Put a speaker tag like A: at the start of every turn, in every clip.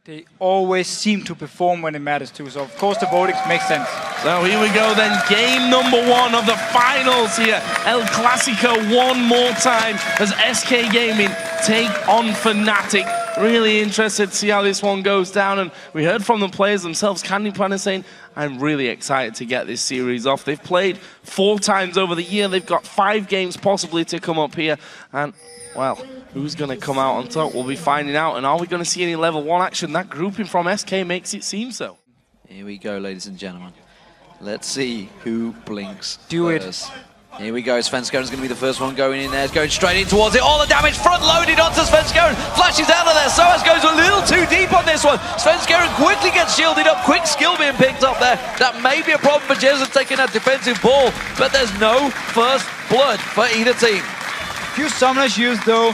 A: They always seem to perform when it matters too, so of course the voting makes sense.
B: So here we go then, game number 1 of the finals here. El Clasico one more time as SK Gaming take on Fnatic. Really interested to see how this one goes down, and we heard from the players themselves, Candy Planner saying, I'm really excited to get this series off. They've played 4 times over the year, they've got 5 games possibly to come up here, and well, who's going to come out on top? We'll be finding out, and are we going to see any level 1 action? That grouping from SK makes it seem so.
C: Here we go, ladies and gentlemen. Let's see who blinks
A: Do
C: first. Here we go, Svenskeren is going to be the first one going in there. He's going straight in towards it. All the damage front-loaded onto Svenskeren. Flashes out of there. Soaz goes a little too deep on this one. Svenskeren quickly gets shielded up. Quick skill being picked up there. That may be a problem for Jesus taking that defensive ball, but there's no first blood for either team.
A: Few summoners used though.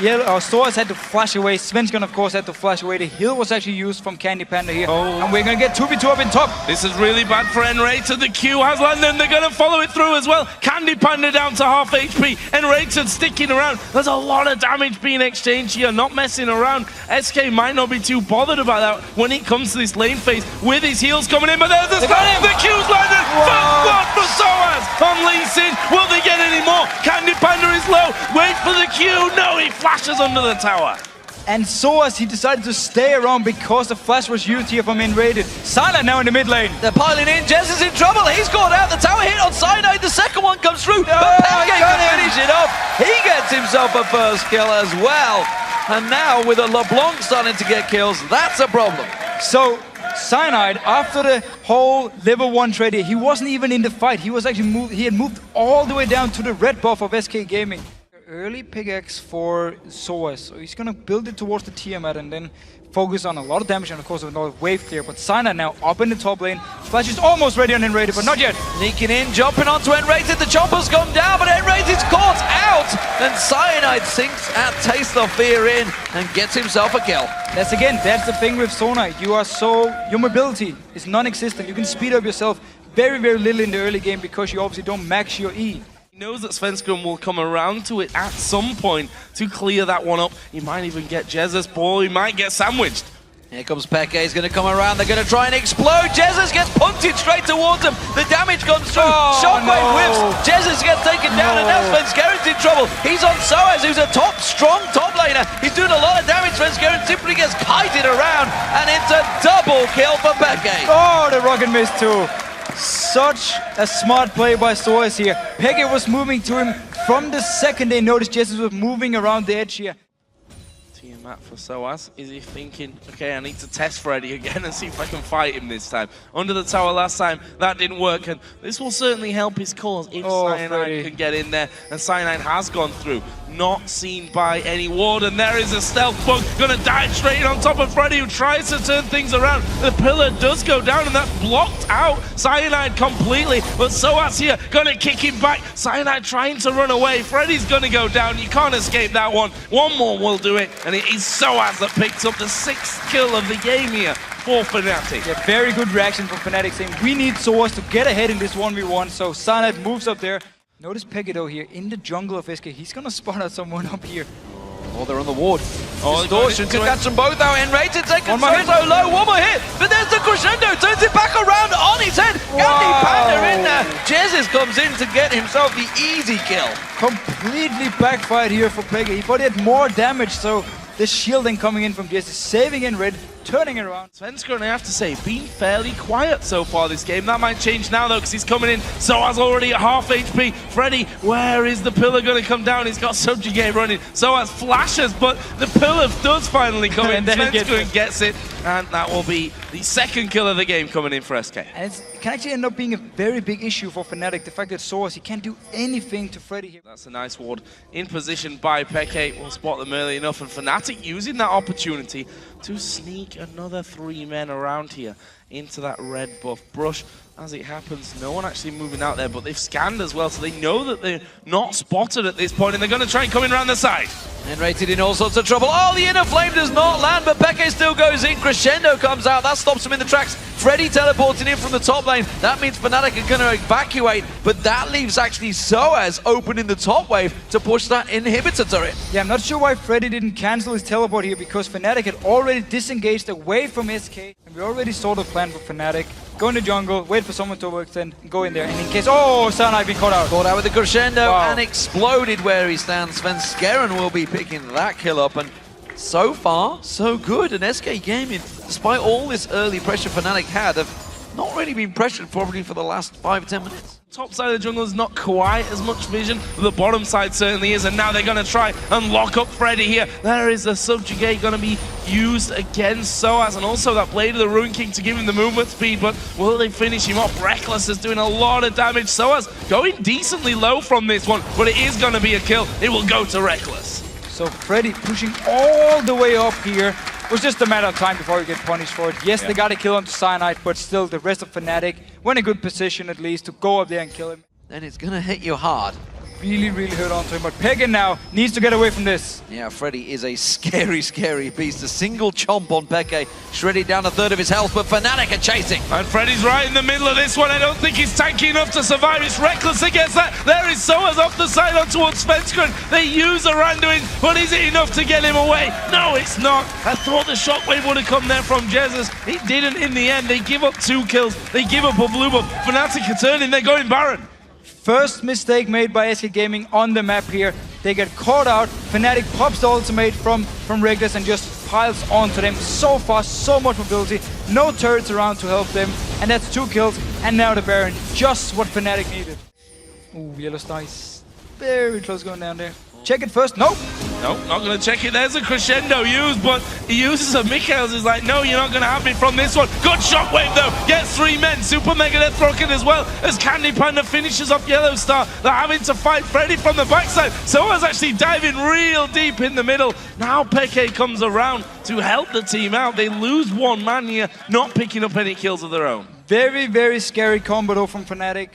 A: Yeah, Soaz had to flash away. Svenskeren, of course, had to flash away. The heal was actually used from Candy Panda here. And we're going to get 2v2 up in top.
B: This is really bad for Enrated. The Q has landed, and they're going to follow it through as well. Candy Panda down to half HP. Enrated sticking around. There's a lot of damage being exchanged here, not messing around. SK might not be too bothered about that when it comes to this lane phase with his heals coming in. But there's the spell. The Q's landed. First blood for Soaz on Lee Sin. Will they get any more? Candy Panda is low. Wait for the Q. No, he flashes under the tower.
A: And Soaz, he decided to stay around because the flash was used here from Enrated. Silent now in the mid lane.
C: They're piling in. Jez is in trouble. He's gone out. The tower hit on Cyanide. The second one comes through. But Pancake can finish it off. He gets himself a first kill as well. And now with a LeBlanc starting to get kills, that's a problem.
A: So Cyanide, after the whole level 1 trade here, he wasn't even in the fight. He was actually he had moved all the way down to the red buff of SK Gaming. Early pickaxe for Soaz, so he's gonna build it towards the Tiamat and then focus on a lot of damage and of course another wave clear. But Cyanide now up in the top lane. Flash is almost ready on Enrated, but not yet.
C: Sneaking in, jumping onto Enrated. The chopper's gone down, but Enrated's caught out. And Cyanide sinks at Taste of Fear in and gets himself a kill.
A: That's the thing with Sona. Your mobility is non-existent. You can speed up yourself very, very little in the early game because you obviously don't max your E.
B: He knows that Svenskeren will come around to it at some point to clear that one up. He might even get Jez's ball, he might get sandwiched.
C: Here comes Peke, he's going to come around, they're going to try and explode. Jesus gets punted straight towards him. The damage comes through, Shockwave whiffs, Jesus gets taken down, and now Svenskeren's in trouble. He's on Soaz, who's a strong top laner. He's doing a lot of damage. Svenskeren simply gets kited around, and it's a double kill for Peke.
A: Oh, the rocket missed too. Such a smart play by Soaz here. Peke was moving to him from the second they noticed Jesus was moving around the edge here.
B: Tiamat for Soaz. Is he thinking, okay, I need to test Freddy again and see if I can fight him this time? Under the tower last time, that didn't work, and this will certainly help his cause if Cyanide can get in there. And Cyanide has gone through. Not seen by any ward, and there is a stealth bug gonna dive straight on top of Freddy, who tries to turn things around. The pillar does go down, and that's blocked out Cyanide completely, but Soaz here gonna kick him back. Cyanide trying to run away. Freddy's gonna go down. You can't escape that one. One more will do it, and it is Soaz that picks up the 6th kill of the game here for Fnatic.
A: Yeah, very good reaction from Fnatic saying we need Soaz to get ahead in this 1v1, so Cyanide moves up there. Notice Peke though here in the jungle of SK. He's gonna spot out someone up here.
C: Oh, they're on the ward.
B: Oh,
C: Distortion could catch them both out. Enrated taken so low. One more hit, but there's the crescendo. Turns it back around on his head. Candy Panda in there. Jesus comes in to get himself the easy kill.
A: Completely backfired here for Peke. He thought he had more damage, so the shielding coming in from Jesus, saving in red, turning it around.
B: Svenskeren, I have to say, been fairly quiet so far this game. That might change now though, because he's coming in. Soaz already at half HP. Freddy, where is the pillar going to come down? He's got Subjugate running. Soaz flashes, but the pillar does finally come in. Svenskeren gets it, and that will be the 2nd kill of the game coming in for SK.
A: And it can actually end up being a very big issue for Fnatic. The fact that Soaz, he can't do anything to Freddy here.
B: That's a nice ward in position by Peke. We'll spot them early enough, and Fnatic using that opportunity to sneak another 3 men around here into that red buff brush. As it happens, no one actually moving out there, but they've scanned as well, so they know that they're not spotted at this point, and they're going to try and come in around the side.
C: Enrated in all sorts of trouble. Oh, the inner flame does not land, but Peke still goes in. Crescendo comes out. That stops him in the tracks. Freddy teleporting in from the top lane. That means Fnatic are going to evacuate, but that leaves actually Soaz open in the top wave to push that inhibitor turret.
A: Yeah, I'm not sure why Freddy didn't cancel his teleport here, because Fnatic had already disengaged away from SK. And we already saw the plan for Fnatic. Go in the jungle, wait for someone to overextend, and go in there. And in case, oh, Cyanide being caught out.
C: Caught out with the crescendo
A: Wow.
C: and exploded where he stands. Svenskeren will be picking that kill up, and so far, so good. And SK Gaming, despite all this early pressure Fnatic had, have not really been pressured probably for the last 5-10 minutes.
B: Top side of the jungle is not quite as much vision, but the bottom side certainly is, and now they're going to try and lock up Freddy here. There is a subjugate going to be used against Soaz, and also that Blade of the Ruin King to give him the movement speed, but will they finish him off? Reckless is doing a lot of damage. Soaz going decently low from this one, but it is going to be a kill. It will go to Reckless.
A: So Freddy pushing all the way up here. It was just a matter of time before he get punished for it. Yes, they got a kill onto Cyanide, but still the rest of Fnatic were in a good position at least to go up there and kill him.
C: Then it's going to hit you hard.
A: Really, really hurt onto him, but Pegan now needs to get away from this.
C: Yeah, Freddy is a scary, scary beast. A single chomp on Peke, shredded down a third of his health, but Fnatic are chasing.
B: And Freddy's right in the middle of this one. I don't think he's tanky enough to survive. It's Reckless against that. There is Soaz off the side on towards Svenskeren. They use a Randuin, but is it enough to get him away? No, it's not. I thought the shockwave would have come there from Jesus. It didn't in the end. They give up 2 kills. They give up a blue buff. Fnatic are turning. They're going Baron.
A: First mistake made by SK Gaming on the map here. They get caught out. Fnatic pops the ultimate from Reckless and just piles onto them so fast, so much mobility. No turrets around to help them. And that's 2 kills. And now the Baron. Just what Fnatic needed. Ooh, Yellow Star is very close going down there. Check it first. Nope.
B: Nope, not going to check it. There's a crescendo used, but he uses a Mikhail's. He's like, no, you're not going to have me from this one. Good shockwave, though. Gets 3 men. Super Mega Death Rocket as well as Candy Panda finishes off Yellow Star. They're having to fight Freddy from the backside. Soaz actually diving real deep in the middle. Now Peke comes around to help the team out. They lose 1 man here, not picking up any kills of their own.
A: Very, very scary combo though from Fnatic.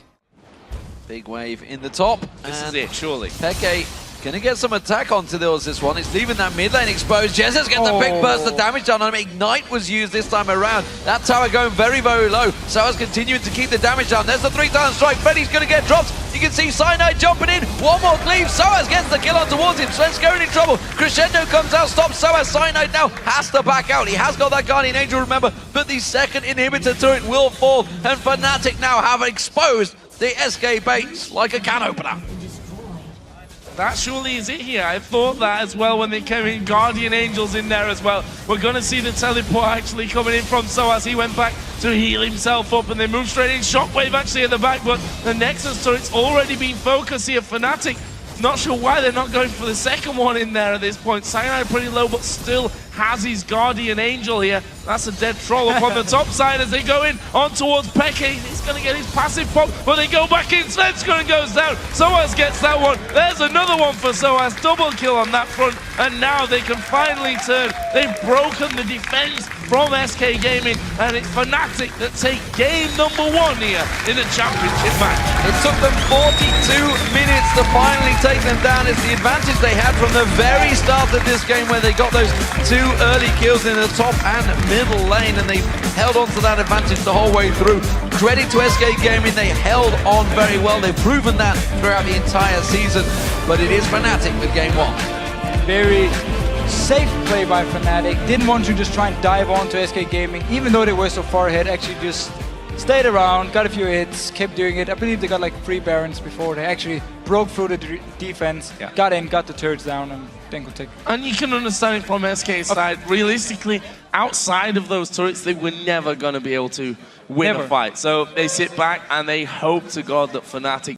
C: Big wave in the top.
B: This is it, surely.
C: Peke gonna get some attack onto this one. It's leaving that mid lane exposed. Jesus gets a big burst of damage down on him. Ignite was used this time around. That tower going very, very low. Soaz continuing to keep the damage down. There's the 3-time strike. Freddy's gonna get dropped. You can see Cyanide jumping in. 1 more cleave. Soaz gets the kill on towards him. Svenskeren in trouble. Crescendo comes out, stops Soaz. Cyanide now has to back out. He has got that Guardian Angel, remember, but the second inhibitor turret will fall. And Fnatic now have exposed the SK baits like a can opener.
B: That surely is it here. I thought that as well when they came in. Guardian Angels in there as well. We're going to see the teleport actually coming in from Soaz. He went back to heal himself up and they moved straight in. Shockwave actually at the back, but the Nexus turret's already been focused here. Fnatic, not sure why they're not going for the second one in there at this point. Cyanide pretty low, but still has his Guardian Angel here. That's a dead troll up on the top side as they go in on towards Peke. He's going to get his passive pop, but they go back in. Svenskeren goes down. Soaz gets that one. There's another one for Soaz. Double kill on that front, and now they can finally turn. They've broken the defense from SK Gaming, and it's Fnatic that take game number 1 here in the championship match.
C: It took them 42 minutes to finally take them down. It's the advantage they had from the very start of this game where they got those 2 early kills in the top and middle lane, and they held on to that advantage the whole way through. Credit to SK Gaming, they held on very well. They've proven that throughout the entire season, but it is Fnatic with game 1.
A: Very safe play by Fnatic. Didn't want to just try and dive onto SK Gaming, even though they were so far ahead. Actually just stayed around, got a few hits, kept doing it. I believe they got like 3 Barons before they actually broke through the defense, got in, got the turrets down, and then could take it.
B: And you can understand it from SK's side. Realistically, outside of those turrets, they were never going to be able to win a fight. So they sit back and they hope to God that Fnatic